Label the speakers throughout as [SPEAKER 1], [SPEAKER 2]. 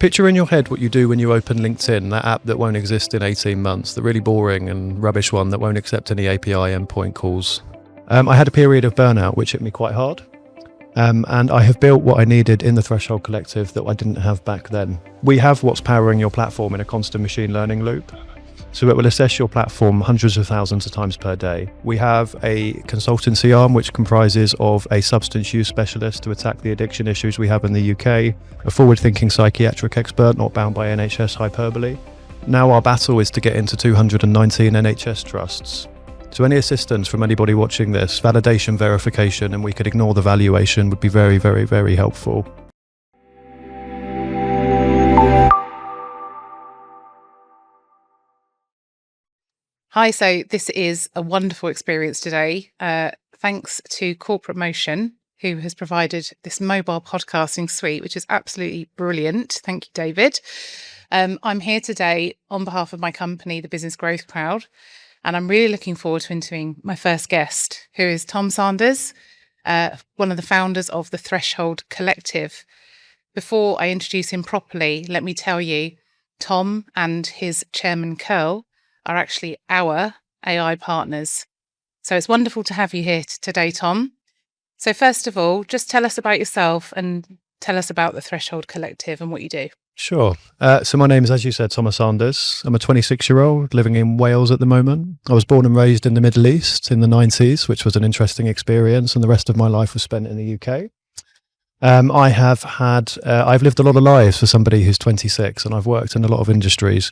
[SPEAKER 1] Picture in your head what you do when you open LinkedIn, that app that won't exist in 18 months, the really boring and rubbish one that won't accept any API endpoint calls. I had a period of burnout, which hit me quite hard. And I have built what I needed in the Threshold Collective that I didn't have back then. We have what's powering your platform in a constant machine learning loop. So it will assess your platform hundreds of thousands of times per day. We have a consultancy arm which comprises of a substance use specialist to attack the addiction issues we have in the UK, a forward-thinking psychiatric expert not bound by NHS hyperbole. Now our battle is to get into 219 NHS trusts. So any assistance from anybody watching this, validation, verification, and we could ignore the valuation would be very, very, very helpful.
[SPEAKER 2] Hi, so this is a wonderful experience today. Thanks to Corporate Motion, who has provided this mobile podcasting suite, which is absolutely brilliant. Thank you, David. I'm here today on behalf of my company, the Business Growth Crowd, and I'm really looking forward to interviewing my first guest, who is Tom Sanders, one of the founders of the Threshold Collective. Before I introduce him properly, let me tell you, Tom and his chairman, Curl, are actually our AI partners. So it's wonderful to have you here today, Tom. So first of all, just tell us about yourself and tell us about the Threshold Collective and what you do.
[SPEAKER 1] Sure. So my name is, as you said, Thomas Sanders. I'm a 26-year-old living in Wales at the moment. I was born and raised in the Middle East in the 90s, which was an interesting experience, and the rest of my life was spent in the UK. I've lived a lot of lives for somebody who's 26, and I've worked in a lot of industries.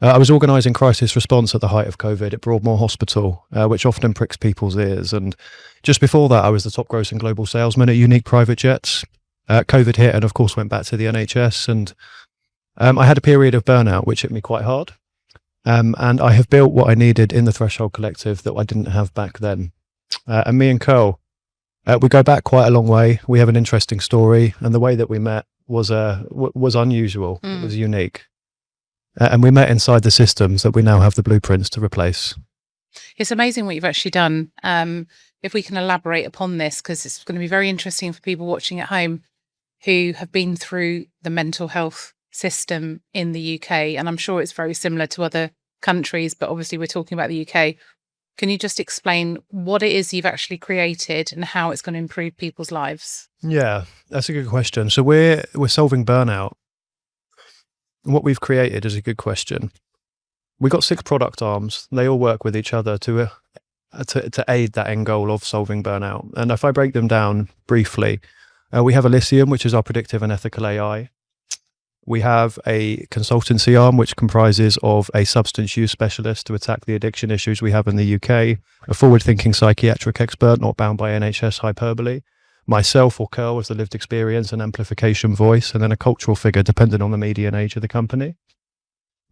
[SPEAKER 1] I was organising crisis response at the height of COVID at Broadmoor Hospital, which often pricks people's ears. And just before that, I was the top grossing global salesman at Unique Private Jets. COVID hit and, of course, went back to the NHS. And I had a period of burnout, which hit me quite hard. And I have built what I needed in the Threshold Collective that I didn't have back then. And me and Curl, we go back quite a long way. We have an interesting story. And the way that we met was unusual. It was unique. And we met inside the systems that we now have the blueprints to replace.
[SPEAKER 2] It's amazing what you've actually done. If we can elaborate upon this, because it's going to be very interesting for people watching at home who have been through the mental health system in the UK. And I'm sure it's very similar to other countries, but obviously we're talking about the UK. Can you just explain what it is you've actually created and how it's going to improve people's lives?
[SPEAKER 1] Yeah, that's a good question. So we're solving burnout. What we've created is a good question. We've got 6 product arms. They all work with each other to aid that end goal of solving burnout. And if I break them down briefly, we have Elysium, which is our predictive and ethical AI. We have a consultancy arm, which comprises of a substance use specialist to attack the addiction issues we have in the UK, a forward-thinking psychiatric expert not bound by NHS hyperbole, myself or Curl as the lived experience and amplification voice, and then a cultural figure depending on the median age of the company.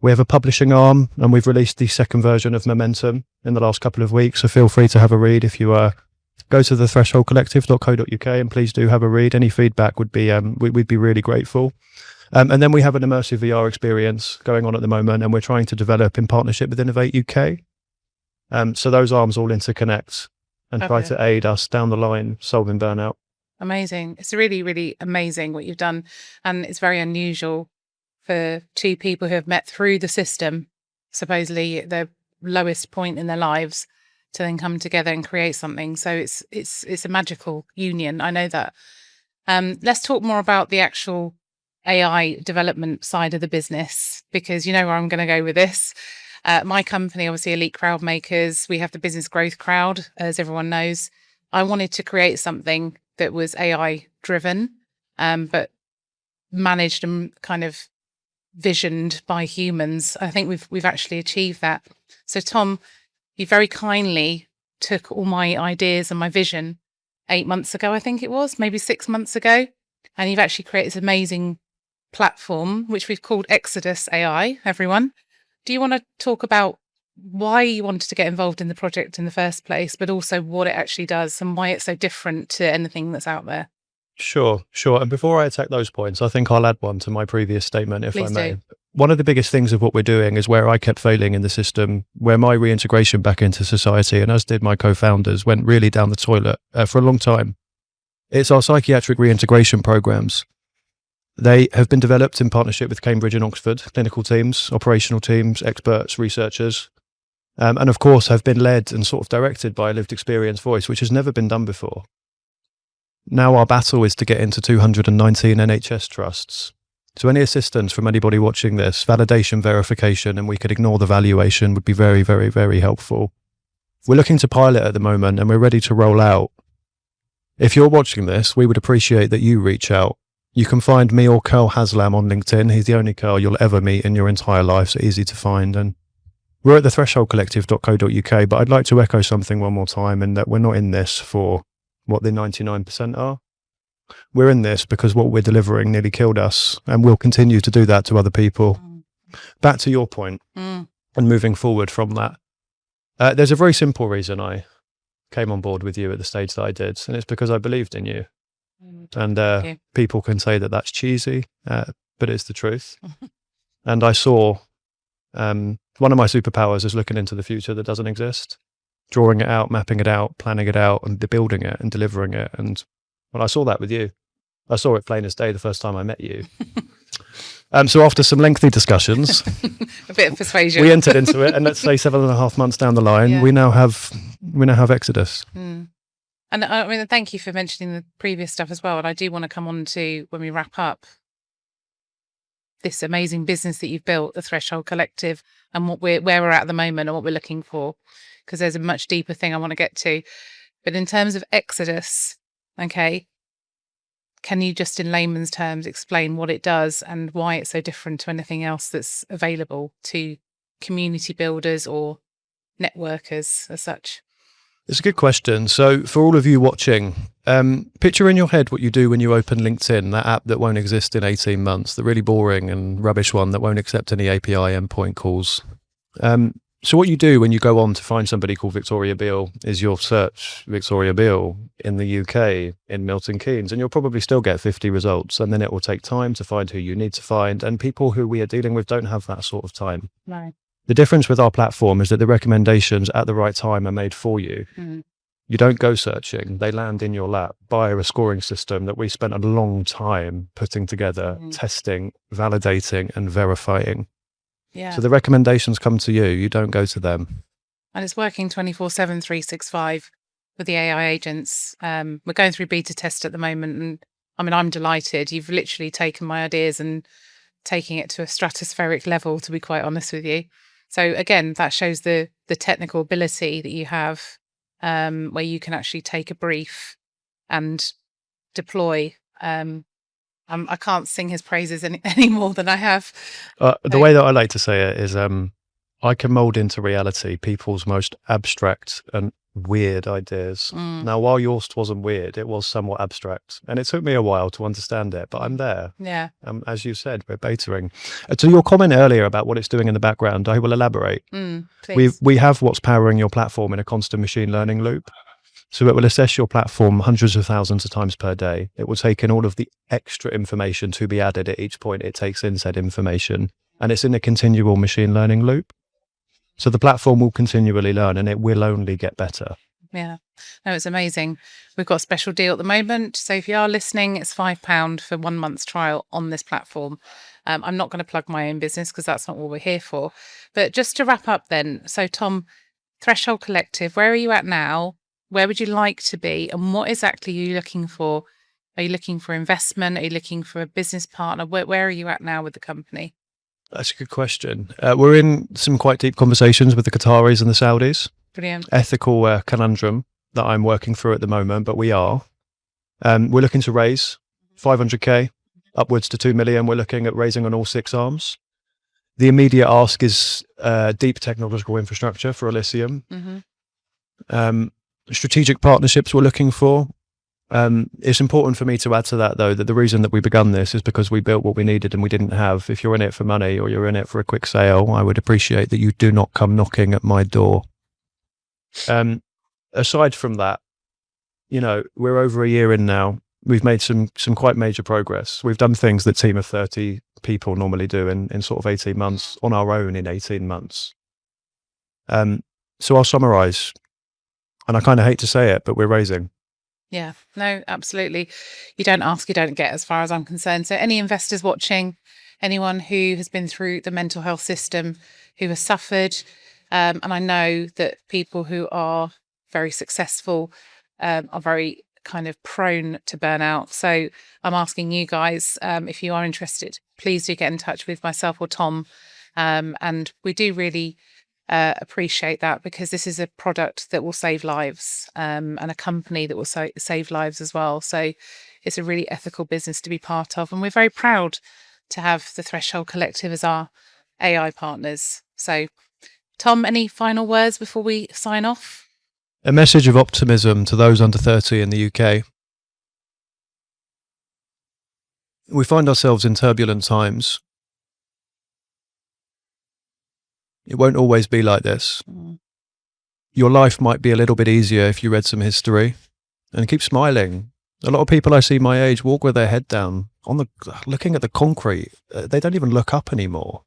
[SPEAKER 1] We have a publishing arm, and we've released the second version of Momentum in the last couple of weeks, so feel free to have a read if you go to the thresholdcollective.co.uk, and please do have a read. Any feedback would be we'd be really grateful. And then we have an immersive VR experience going on at the moment, and we're trying to develop in partnership with Innovate UK. So those arms all interconnect and try to aid us down the line solving burnout.
[SPEAKER 2] Amazing. It's really, really amazing what you've done. And it's very unusual for 2 people who have met through the system, supposedly at the lowest point in their lives, to then come together and create something. So it's a magical union. I know that. Let's talk more about the actual AI development side of the business, because you know where I'm going to go with this. My company, obviously Elite Crowd Makers, we have the Business Growth Crowd, as everyone knows. I wanted to create something that was AI driven, but managed and kind of visioned by humans. I think we've actually achieved that. So Tom, you very kindly took all my ideas and my vision 8 months ago, I think it was, maybe 6 months ago, and you've actually created this amazing platform, which we've called Exodus AI, everyone. Do you want to talk about why you wanted to get involved in the project in the first place, but also what it actually does and why it's so different to anything that's out there?
[SPEAKER 1] Sure. And before I attack those points, I think I'll add one to my previous statement, if
[SPEAKER 2] Please
[SPEAKER 1] I may.
[SPEAKER 2] do.
[SPEAKER 1] One of the biggest things of what we're doing is where I kept failing in the system, where my reintegration back into society, and as did my co-founders, went really down the toilet for a long time. It's our psychiatric reintegration programs. They have been developed in partnership with Cambridge and Oxford clinical teams, operational teams, experts, researchers, and of course have been led and sort of directed by a lived experience voice, which has never been done before. Now our battle is to get into 219 NHS trusts. So any assistance from anybody watching this, validation, verification, and we could ignore the valuation, would be very, very, very helpful. We're looking to pilot at the moment and we're ready to roll out. If you're watching this, we would appreciate that you reach out. You can find me or Carl Haslam on LinkedIn. He's the only Carl you'll ever meet in your entire life, so easy to find. And we're at thethresholdcollective.co.uk, but I'd like to echo something one more time, in that we're not in this for what the 99% are. We're in this because what we're delivering nearly killed us, and we'll continue to do that to other people. Back to your point, and moving forward from that, there's a very simple reason I came on board with you at the stage that I did, and it's because I believed in you. And people can say that that's cheesy, but it's the truth. And I saw one of my superpowers is looking into the future that doesn't exist, drawing it out, mapping it out, planning it out, and building it and delivering it. And well, I saw that with you. I saw it plain as day the first time I met you. So after some lengthy discussions,
[SPEAKER 2] a bit of persuasion,
[SPEAKER 1] we entered into it, and let's say 7.5 months down the line, we now have Exodus.
[SPEAKER 2] And I mean, thank you for mentioning the previous stuff as well. And I do want to come on to, when we wrap up, this amazing business that you've built, the Threshold Collective, and where we're at the moment and what we're looking for, because there's a much deeper thing I want to get to. But in terms of Exodus, okay, can you just in layman's terms explain what it does and why it's so different to anything else that's available to community builders or networkers as such?
[SPEAKER 1] It's a good question. So for all of you watching, picture in your head what you do when you open LinkedIn, that app that won't exist in 18 months, the really boring and rubbish one that won't accept any API endpoint calls. So what you do when you go on to find somebody called Victoria Beale is you'll search Victoria Beale in the UK, in Milton Keynes, and you'll probably still get 50 results. And then it will take time to find who you need to find. And people who we are dealing with don't have that sort of time.
[SPEAKER 2] No.
[SPEAKER 1] The difference with our platform is that the recommendations at the right time are made for you. You don't go searching. They land in your lap via a scoring system that we spent a long time putting together, testing, validating, and verifying. So the recommendations come to you. You don't go to them.
[SPEAKER 2] And it's working 24/7, 365 with the AI agents. We're going through beta test at the moment. And I mean, I'm delighted. You've literally taken my ideas and taking it to a stratospheric level, to be quite honest with you. So again, that shows the technical ability that you have, where you can actually take a brief and deploy. I can't sing his praises any more than I have.
[SPEAKER 1] The way that I like to say it is I can mold into reality people's most abstract and weird ideas. Now, while yours wasn't weird, it was somewhat abstract. And it took me a while to understand it, but I'm there.
[SPEAKER 2] Yeah.
[SPEAKER 1] As you said, we're betaing. To your comment earlier about what it's doing in the background, I will elaborate.
[SPEAKER 2] Please.
[SPEAKER 1] We have what's powering your platform in a constant machine learning loop. So it will assess your platform hundreds of thousands of times per day. It will take in all of the extra information to be added at each point it takes in said information. And it's in a continual machine learning loop. So the platform will continually learn and it will only get better.
[SPEAKER 2] Yeah. No, it's amazing. We've got a special deal at the moment. So if you are listening, it's £5 for 1 month's trial on this platform. I'm not going to plug my own business because that's not what we're here for. But just to wrap up then. So Tom, Threshold Collective, where are you at now? Where would you like to be? And what exactly are you looking for? Are you looking for investment? Are you looking for a business partner? Where are you at now with the company?
[SPEAKER 1] That's a good question. We're in some quite deep conversations with the Qataris and the Saudis.
[SPEAKER 2] Brilliant.
[SPEAKER 1] Ethical conundrum that I'm working through at the moment, but we are. We're looking to raise 500k upwards to 2 million. We're looking at raising on all 6 arms. The immediate ask is deep technological infrastructure for Elysium. Strategic partnerships we're looking for. It's important for me to add to that, though, that the reason that we begun this is because we built what we needed and we didn't have. If you're in it for money or you're in it for a quick sale, I would appreciate that you do not come knocking at my door. Aside from that, you know, we're over a year in now. We've made some quite major progress. We've done things that team of 30 people normally do in sort of 18 months on our own in 18 months. So I'll summarize, and I kind of hate to say it, but we're raising.
[SPEAKER 2] Yeah, no, absolutely. You don't ask, you don't get, as far as I'm concerned. So, any investors watching, anyone who has been through the mental health system, who has suffered, and I know that people who are very successful are very kind of prone to burnout. So, I'm asking you guys, if you are interested, please do get in touch with myself or Tom. And we do really appreciate that, because this is a product that will save lives, and a company that will save lives as well. So it's a really ethical business to be part of. And we're very proud to have the Threshold Collective as our AI partners. So, Tom, any final words before we sign off?
[SPEAKER 1] A message of optimism to those under 30 in the UK. We find ourselves in turbulent times. It won't always be like this. Your life might be a little bit easier if you read some history, and keep smiling. A lot of people I see my age walk with their head down, looking at the concrete. They don't even look up anymore.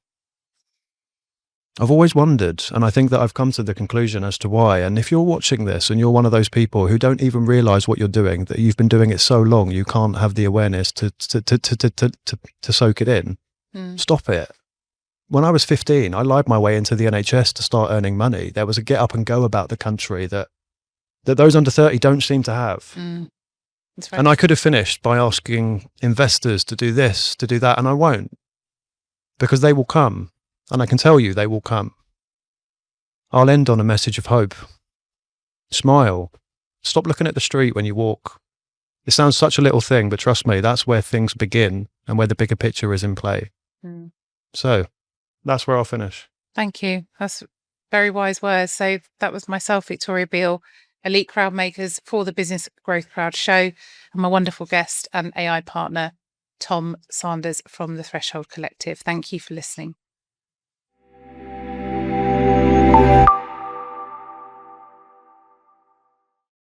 [SPEAKER 1] I've always wondered, and I think that I've come to the conclusion as to why. And if you're watching this and you're one of those people who don't even realize what you're doing, that you've been doing it so long, you can't have the awareness to soak it in, stop it. When I was 15, I lied my way into the NHS to start earning money. There was a get up and go about the country that those under 30 don't seem to have.
[SPEAKER 2] That's right.
[SPEAKER 1] And I could have finished by asking investors to do this, to do that, and I won't. Because they will come. And I can tell you they will come. I'll end on a message of hope. Smile. Stop looking at the street when you walk. It sounds such a little thing, but trust me, that's where things begin and where the bigger picture is in play. So that's where I'll finish.
[SPEAKER 2] Thank you. That's very wise words. So that was myself, Victoria Beale, Elite Crowd Makers for the Business Growth Crowd Show, and my wonderful guest and AI partner, Tom Sanders from the Threshold Collective. Thank you for listening.